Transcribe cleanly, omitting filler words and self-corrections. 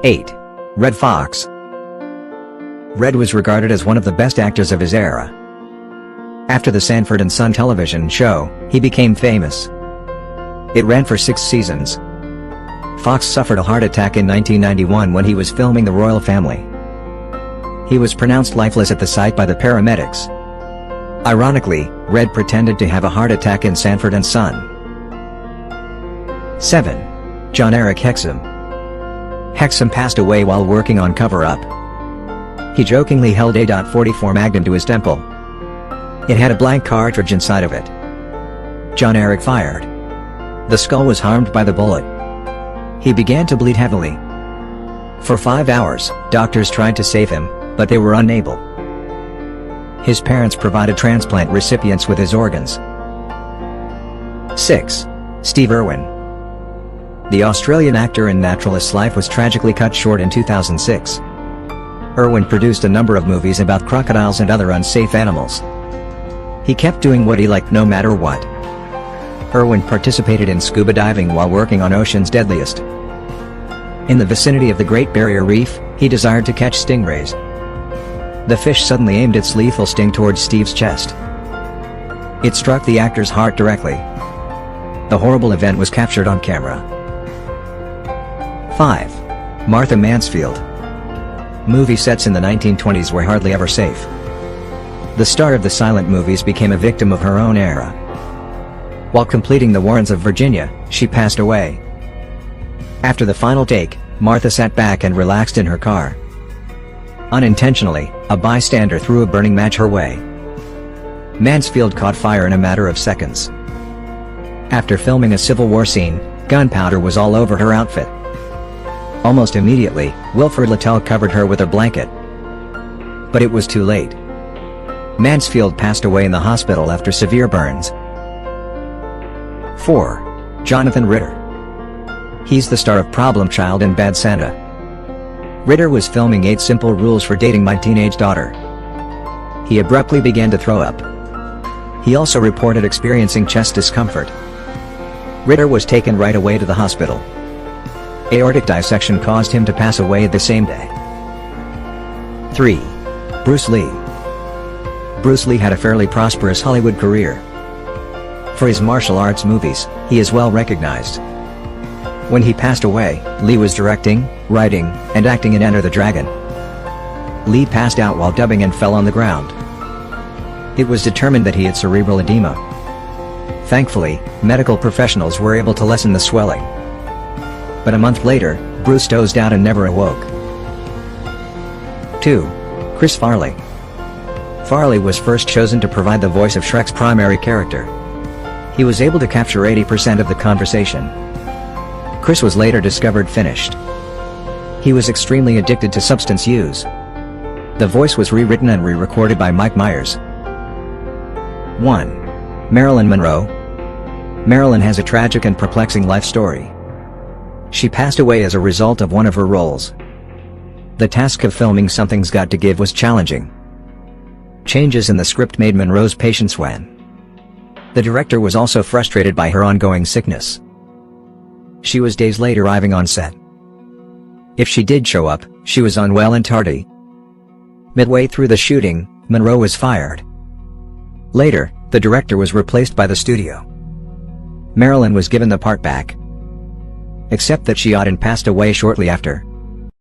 8. Red Fox. Red was regarded as one of the best actors of his era. After the Sanford and Son television show, he became famous. It ran for 6 seasons. Fox suffered a heart attack in 1991 when he was filming The Royal Family. He was pronounced lifeless at the site by the paramedics. Ironically, Red pretended to have a heart attack in Sanford and Son. 7. John Eric Hexum. Hexum passed away while working on Cover Up. He jokingly held a .44 Magnum to his temple. It had a blank cartridge inside of it. John Eric fired. The skull was harmed by the bullet. He began to bleed heavily. For 5 hours, doctors tried to save him, but they were unable. His parents provided transplant recipients with his organs. 6. Steve Irwin. The Australian actor and naturalist's life was tragically cut short in 2006. Irwin produced a number of movies about crocodiles and other unsafe animals. He kept doing what he liked no matter what. Irwin participated in scuba diving while working on Ocean's Deadliest. In the vicinity of the Great Barrier Reef, he desired to catch stingrays. The fish suddenly aimed its lethal sting towards Steve's chest. It struck the actor's heart directly. The horrible event was captured on camera. 5. Martha Mansfield. Movie sets in the 1920s were hardly ever safe. The star of the silent movies became a victim of her own era. While completing The Warrens of Virginia, she passed away. After the final take, Martha sat back and relaxed in her car. Unintentionally, a bystander threw a burning match her way. Mansfield caught fire in a matter of seconds. After filming a Civil War scene, gunpowder was all over her outfit. Almost immediately, Wilfred Littell covered her with a blanket. But it was too late. Mansfield passed away in the hospital after severe burns. 4. Jonathan Ritter. He's the star of Problem Child and Bad Santa. Ritter was filming 8 Simple Rules for Dating My Teenage Daughter. He abruptly began to throw up. He also reported experiencing chest discomfort. Ritter was taken right away to the hospital. Aortic dissection caused him to pass away the same day. 3. Bruce Lee. Bruce Lee had a fairly prosperous Hollywood career. For his martial arts movies, he is well recognized. When he passed away, Lee was directing, writing, and acting in Enter the Dragon. Lee passed out while dubbing and fell on the ground. It was determined that he had cerebral edema. Thankfully, medical professionals were able to lessen the swelling. But a month later, Bruce dozed out and never awoke. 2. Chris Farley. Farley was first chosen to provide the voice of Shrek's primary character. He was able to capture 80% of the conversation. Chris was later discovered finished. He was extremely addicted to substance use. The voice was rewritten and re-recorded by Mike Myers. 1. Marilyn Monroe. Marilyn has a tragic and perplexing life story. She passed away as a result of one of her roles. The task of filming Something's Got to Give was challenging. Changes in the script made Monroe's patience wane. The director was also frustrated by her ongoing sickness. She was days late arriving on set. If she did show up, she was unwell and tardy. Midway through the shooting, Monroe was fired. Later, the director was replaced by the studio. Marilyn was given the part back. Except that she ought and passed away shortly after.